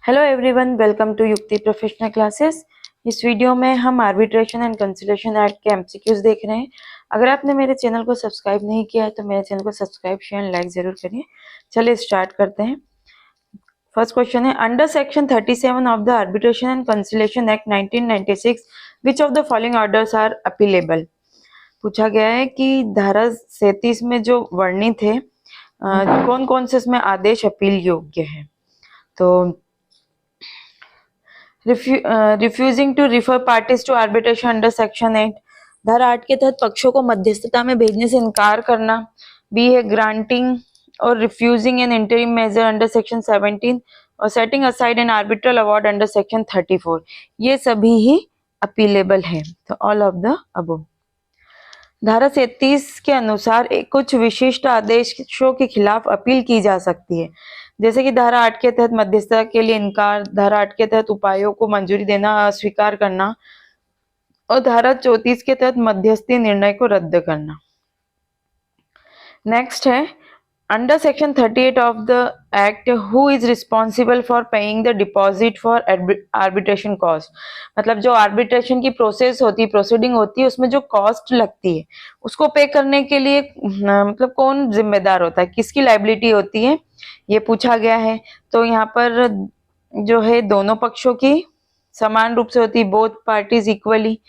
Hello everyone, welcome to युक्ति professional classes. इस video में हम आर्बिट्रेशन एंड कंसिलिएशन एक्ट के एमसीक्यूज देख रहे हैं। अगर आपने मेरे चैनल को सब्सक्राइब नहीं किया है तो मेरे चैनल को सब्सक्राइब शेयर एंड लाइक जरूर करिए। चलिए स्टार्ट करते हैं। फर्स्ट क्वेश्चन है, under section 37 of the arbitration and conciliation act 1996 which of the following orders are appealable. पूछा गया है कि धारा 37 में जो वर्णित है कौन कौन से इसमें आदेश अपील योग्य है। तो refusing to refer parties to arbitration under section 8, धारा 8 के तहत पक्षों को मध्यस्थता में भेजने से इनकार करना। बी है ग्रांटिंग और refusing an interim measure under section 17 और setting aside an arbitral award under section 34, ये सभी ही अपीलेबल है। तो ऑल ऑफ द अबव। धारा 37 के अनुसार कुछ विशिष्ट आदेशों के खिलाफ अपील की जा सकती है, जैसे कि धारा 8 के तहत मध्यस्थता के लिए इनकार, धारा 8 के तहत उपायों को मंजूरी देना अस्वीकार करना और धारा 34 के तहत मध्यस्थी निर्णय को रद्द करना। नेक्स्ट है, under section 38 of the act who is responsible for paying the deposit for arbitration cost. मतलब जो आर्बिट्रेशन की प्रोसेस होती है, प्रोसीडिंग होती है, उसमें जो कॉस्ट लगती है उसको पे करने के लिए मतलब कौन जिम्मेदार होता है, किसकी लाइबिलिटी होती है, ये पूछा गया है। तो यहाँ पर जो है दोनों पक्षों की समान रूप से होती है, बोथ पार्टीज इक्वली।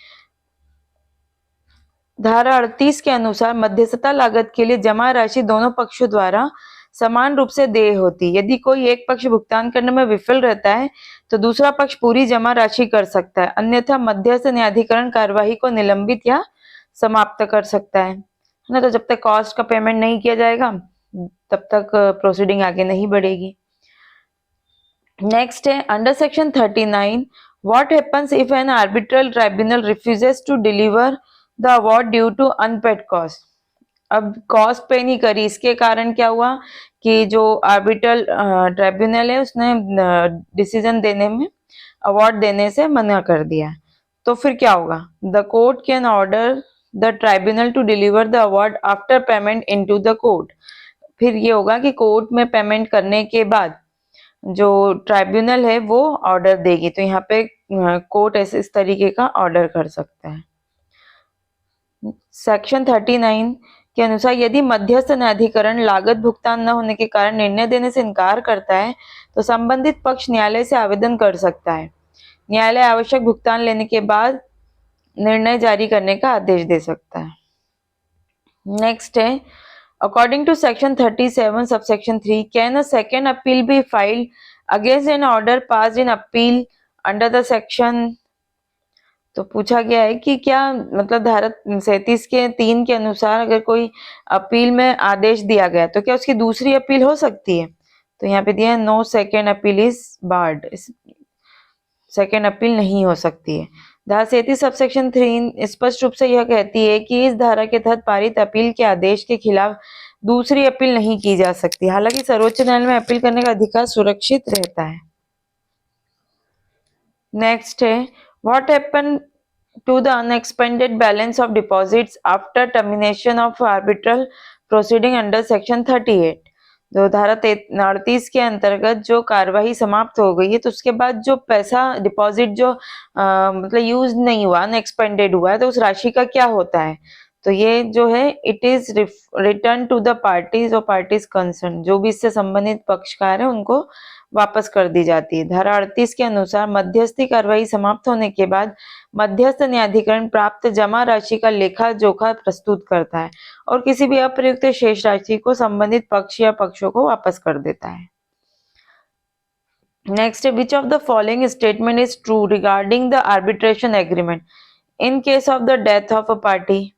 धारा 38 के अनुसार मध्यस्थता लागत के लिए जमा राशि दोनों पक्षों द्वारा समान रूप से देय होती। यदि कोई एक पक्ष भुगतान करने में विफल रहता है तो दूसरा पक्ष पूरी जमा राशि कर सकता है, अन्यथा मध्यस्थ न्यायाधिकरण कार्यवाही को निलंबित या समाप्त कर सकता है ना। तो जब तक कॉस्ट का पेमेंट नहीं किया जाएगा तब तक प्रोसीडिंग आगे नहीं बढ़ेगी। नेक्स्ट है, under section 39 what happens if an arbitral tribunal refuses to deliver the award due to unpaid cost. अब कॉस्ट पे नहीं करी, इसके कारण क्या हुआ कि जो आर्बिट्रल ट्राइब्यूनल है उसने डिसीजन देने में, अवार्ड देने से मना कर दिया। तो फिर क्या होगा, the court can order the tribunal to deliver the award after payment into the court. फिर ये होगा कि कोर्ट में पेमेंट करने के बाद जो ट्राइब्यूनल है वो ऑर्डर देगी। तो यहाँ पे कोर्ट ऐसे इस तरीके का ऑर्डर कर सकता है। सेक्शन 39 के अनुसार यदि मध्यस्थ न्यायाधिकरण लागत भुगतान न होने के कारण निर्णय देने से इनकार करता है तो संबंधित पक्ष न्यायालय से आवेदन कर सकता है। न्यायालय आवश्यक भुगतान लेने के बाद निर्णय जारी करने का आदेश दे सकता है। नेक्स्ट है, according to section 37 subsection 3 can a second appeal be filed against an order passed in appeal under the section. तो पूछा गया है कि क्या मतलब धारा 37 के 3 के अनुसार अगर कोई अपील में आदेश दिया गया तो क्या उसकी दूसरी अपील हो सकती है। तो यहाँ पे दिया है no second appeal is barred, second appeal नहीं हो सकती है। धारा 37 सबसेक्शन 3 स्पष्ट रूप से यह कहती है कि इस धारा के तहत पारित अपील के आदेश के खिलाफ दूसरी अपील नहीं की जा सकती, हालांकि सर्वोच्च न्यायालय में अपील करने का अधिकार सुरक्षित रहता है। नेक्स्ट है, what happen to the unexpended balance of deposits after termination of arbitral proceeding under section 38। तो धारा 38 के अंतर्गत जो कार्यवाही समाप्त हो गई है तो उसके बाद जो पैसा डिपॉजिट जो मतलब यूज नहीं हुआ, अनएक्सपेंडेड हुआ है, तो उस राशि का क्या होता है। तो ये जो है it is return to the parties और पार्टीज कंसर्न, जो भी इससे संबंधित पक्षकार है उनको वापस कर दी जाती है। धारा 38 के अनुसार मध्यस्थी कार्यवाही समाप्त होने के बाद मध्यस्थ न्यायाधिकरण प्राप्त जमा राशि का लेखा जोखा प्रस्तुत करता है और किसी भी अप्रयुक्त शेष राशि को संबंधित पक्ष या पक्षों को वापस कर देता है। Next, which of the following statement is true regarding the arbitration agreement in case of the death of a party.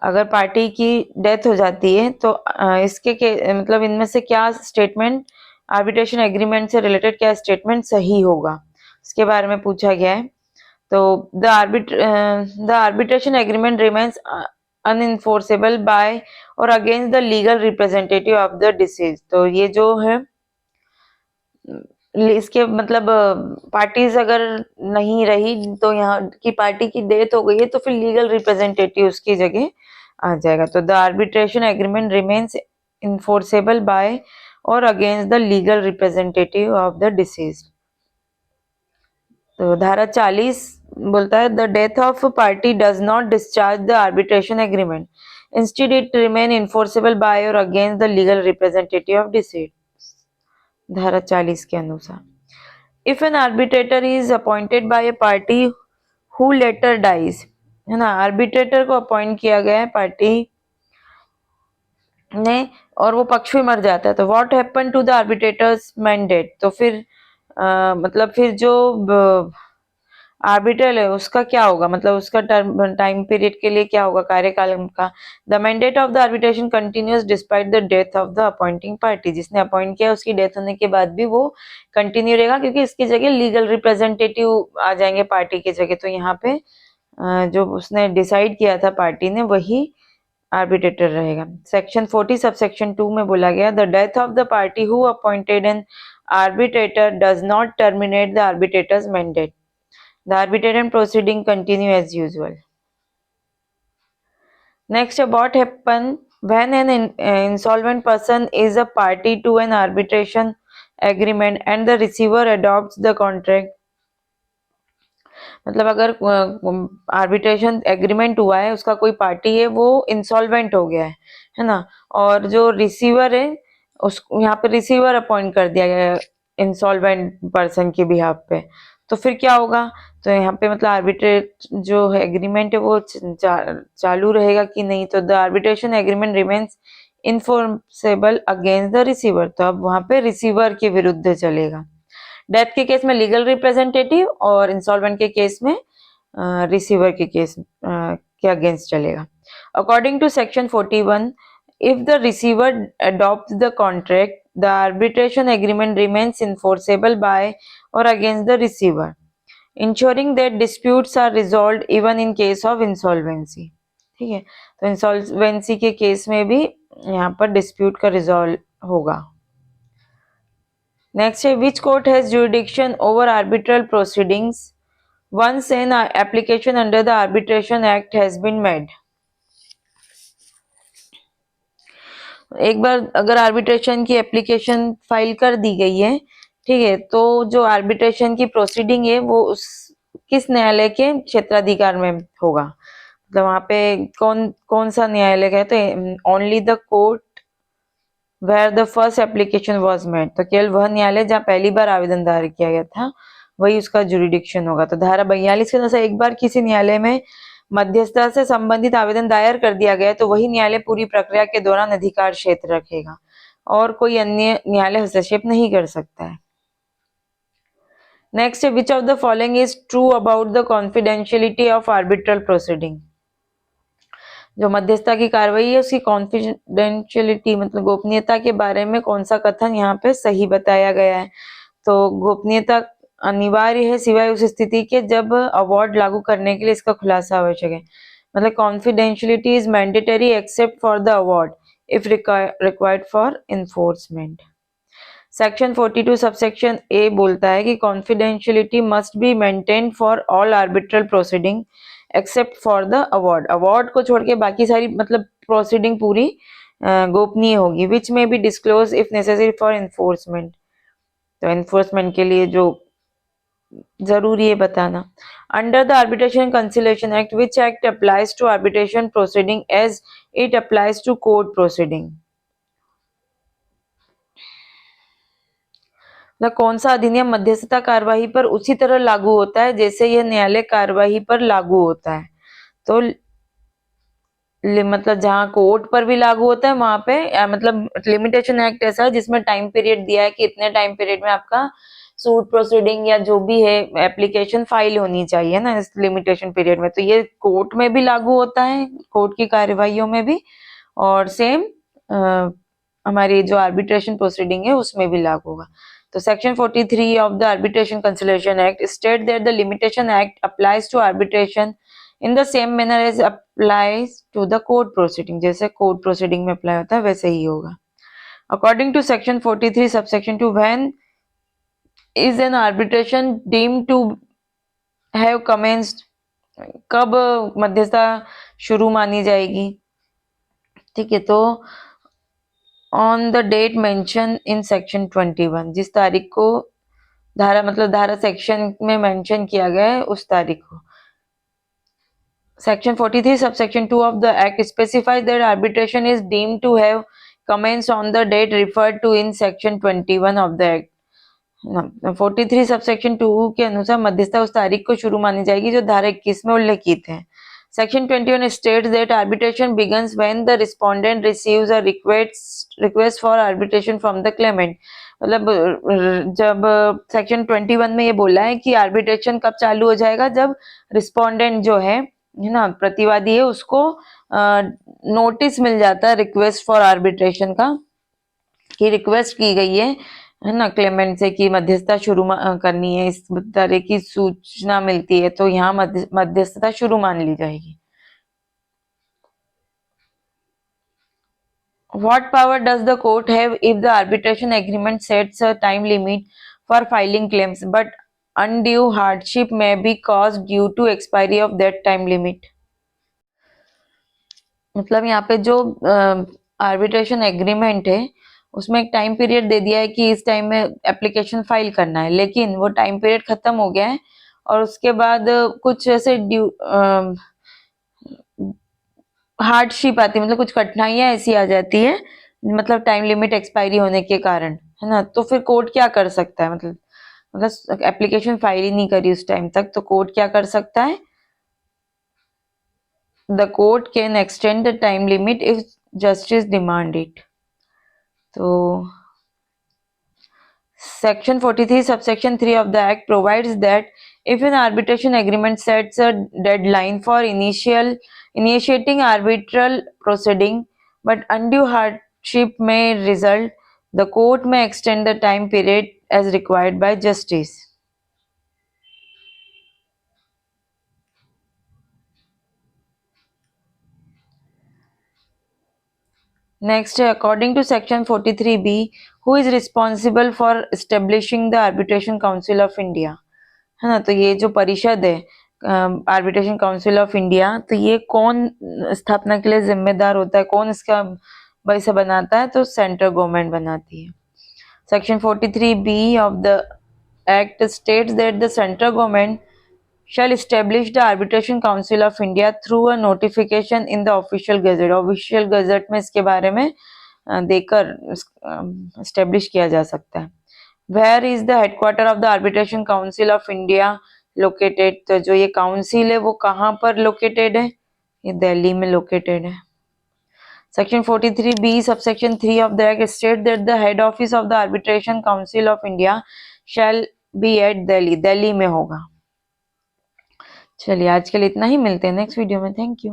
अगर पार्टी की डेथ हो जाती है तो मतलब इनमें से क्या स्टेटमेंट आर्बिट्रेशन एग्रीमेंट से रिलेटेड, क्या स्टेटमेंट सही होगा, इसके बारे में पूछा गया है। तो the arbitration agreement remains unenforceable by or against the legal representative of the deceased. तो ये जो है इसके मतलब पार्टीज अगर नहीं रही तो यहाँ की पार्टी की डेथ हो गई है तो फिर लीगल रिप्रेजेंटेटिव उसकी जगह आ जाएगा। तो the arbitration agreement remains enforceable by or against the legal representative of the deceased. तो धारा 40 बोलता है the death of party does not discharge the arbitration agreement, instead it remain enforceable by or against the legal representative of deceased. धारा 40 के अनुसार if an arbitrator is appointed by a party who later dies, है ना, arbitrator को appoint किया गया है party ने और वो पक्ष भी मर जाता है, तो what happen to the arbitrator's mandate, तो फिर मतलब फिर जो आर्बिट्रल है उसका क्या होगा, मतलब उसका टाइम पीरियड के लिए क्या होगा कार्यकाल का। The mandate of the arbitration continuous despite the death of the appointing party, जिसने अपॉइंट किया उसकी डेथ होने के बाद भी वो कंटिन्यू रहेगा, क्योंकि इसकी जगह लीगल रिप्रेजेंटेटिव आ जाएंगे पार्टी की जगह। तो यहाँ पे जो उसने डिसाइड किया था पार्टी ने वही आर्बिट्रेटर रहेगा। सेक्शन 40 सबसेक्शन 2 में बोला गया the death of the party who appointed N arbitrator does not terminate the arbitrator's mandate, the arbitration proceeding continue as usual. Next, what happen when an insolvent person is a party to an arbitration agreement and the receiver adopts the contract, मतलब अगर arbitration agreement हुआ है, उसका कोई party है वो insolvent हो गया है ना, और जो रिसीवर है उस यहाँ पे रिसीवर अपॉइंट कर दिया गया है इंसॉल्वेंट पर्सन के बिहाफ पे, तो फिर क्या होगा, तो यहाँ पे मतलब आर्बिट्रेट जो है एग्रीमेंट है वो चालू रहेगा कि नहीं, तो the arbitration agreement remains enforceable against the receiver, तो अब वहां पे रिसीवर के विरुद्ध चलेगा। डेथ के केस में लीगल रिप्रेजेंटेटिव और इंसॉल्वेंट के केस में रिसीवर के केस के अगेंस्ट चलेगा। According to section 41, if the receiver adopts the contract, the arbitration agreement remains enforceable by or against the receiver, ensuring that disputes are resolved even in case of insolvency। ठीक है, तो insolvency के case में भी यहाँ पर dispute का resolve होगा। नेक्स्ट है which court has jurisdiction over arbitral proceedings once an application under the arbitration act has been made. एक बार अगर आर्बिट्रेशन की एप्लीकेशन फाइल कर दी गई है, ठीक है, तो जो आर्बिट्रेशन की प्रोसीडिंग है वो उस किस न्यायालय के क्षेत्राधिकार में होगा, मतलब वहां पे कौन कौन सा न्यायालय है, तो only the court where the first application was made, तो केवल वह न्यायालय जहाँ पहली बार आवेदन दायर किया गया था वही उसका जुरिडिक्शन होगा। तो धारा 42 के अनुसार एक बार किसी न्यायालय में मध्यस्थता से संबंधित आवेदन दायर कर दिया गया तो वही न्यायालय पूरी प्रक्रिया के दौरान अधिकार क्षेत्र रखेगा और कोई अन्य न्यायालय हस्तक्षेप नहीं कर सकता है। Next, which of the following is true about the confidentiality of arbitral proceeding, जो मध्यस्थता की कार्रवाई है उसकी कॉन्फिडेंशियलिटी मतलब गोपनीयता के बारे में कौन सा कथन यहाँ पे सही बताया गया है, तो गोपनीयता अनिवार्य है सिवाय उस स्थिति के जब अवार्ड लागू करने के लिए इसका खुलासा आवश्यक है, मतलब confidentiality is mandatory except for the award if required for enforcement. Section 42 subsection A बोलता है कि confidentiality must be maintained for all arbitral proceeding except for the award, award को छोड़ के बाकी सारी मतलब प्रोसीडिंग पूरी गोपनीय होगी, which may be disclose if necessary for enforcement, तो इन्फोर्समेंट के लिए जो जरूरी है बताना। Under the arbitration conciliation act which act applies to arbitration proceeding as it applies to court proceeding, मतलब कौन सा अधिनियम मध्यस्थता कार्यवाही पर उसी तरह लागू होता है जैसे यह न्यायालय कार्यवाही पर लागू होता है, तो मतलब जहाँ कोर्ट पर भी लागू होता है वहां पे मतलब लिमिटेशन एक्ट ऐसा है जिसमें टाइम पीरियड दिया है कि इतने टाइम पीरियड में आपका सूट प्रोसीडिंग या जो भी है एप्लीकेशन फाइल होनी चाहिए ना इस लिमिटेशन पीरियड में, तो ये कोर्ट में भी लागू होता है, कोर्ट की कार्यवाहियों में भी, और सेम हमारी जो आर्बिट्रेशन प्रोसीडिंग है उसमें भी लागू होगा। तो section 43 of the arbitration conciliation act state that the limitation act applies to arbitration in the same manner as applies to the court proceeding, जैसे कोर्ट प्रोसीडिंग में अप्लाई होता है वैसे ही होगा। According to section 43 subsection 2, when is an arbitration deemed to have commenced, कब मध्यस्थता शुरू मानी जाएगी, ठीक है, तो on the date mention in section 21, जिस तारीख को धारा मतलब धारा सेक्शन में मेंशन किया गया है उस तारीख को। Section 43 subsection 2 of the act specifies that arbitration is deemed to have commenced on the date referred to in section 21 of the act। 43 subsection 2 के अनुसार मध्यस्थता उस तारीख को शुरू मानी जाएगी जो धारा 21 में उल्लेखित है। Section 21 states that arbitration begins when the respondent receives a request for arbitration from the claimant। मतलब जब सेक्शन 21 में ये बोला है कि आर्बिट्रेशन कब चालू हो जाएगा, जब रिस्पोंडेंट जो है ना, प्रतिवादी है, उसको नोटिस मिल जाता है रिक्वेस्ट फॉर आर्बिट्रेशन का, कि रिक्वेस्ट की गई है ना, क्लेमेंट से कि मध्यस्थता शुरू करनी है, इस तरह की सूचना मिलती है, तो यहाँ मध्यस्थता शुरू मान ली जाएगी। What power does the court have if the arbitration agreement sets a time limit for filing claims, but undue hardship may be caused due to expiry of that time limit? मतलब यहाँ पे जो आर्बिट्रेशन एग्रीमेंट है उसमें एक time period दे दिया है कि इस टाइम में एप्लीकेशन फाइल करना है, लेकिन वो टाइम पीरियड खत्म हो गया है और उसके बाद कुछ ऐसे हार्डशिप आती है, मतलब कुछ कठिनाइयां ऐसी आ जाती है, मतलब टाइम लिमिट एक्सपायरी होने के कारण, है ना, तो फिर कोर्ट क्या कर सकता है, मतलब एप्लीकेशन फाइल ही नहीं करी उस टाइम तक, तो कोर्ट क्या कर सकता है, the court can extend the time limit if justice demand it. तो Section 43 subsection 3 of the act provides that if an arbitration agreement sets a deadline for initiating arbitral proceeding but undue hardship may result, the court may extend the time period as required by justice। Next, according to section 43B, who is responsible for establishing the Arbitration Council of India? है ना, तो ये जो परिषद है arbitration council of India, तो ये कौन स्थापना के लिए जिम्मेदार होता है, कौन इसका वैसे बनाता है, तो सेंट्रल गवर्नमेंट बनाती है। Section 43B of the act states that the central government shall establish the arbitration council of India through a notification in the official gazette। Official gazette में इसके बारे में देकर एस्टेब्लिश किया जा सकता है। Where is the headquarter of the arbitration council of India located? तो जो ये काउंसिल है वो कहाँ पर लोकेटेड है, ये दिल्ली में लोकेटेड है। Section 43B subsection 3 of the act states that the head office of the arbitration council of India shall be at Delhi। Delhi में होगा। चलिए आज के लिए इतना ही, मिलते हैं नेक्स्ट वीडियो में। Thank you.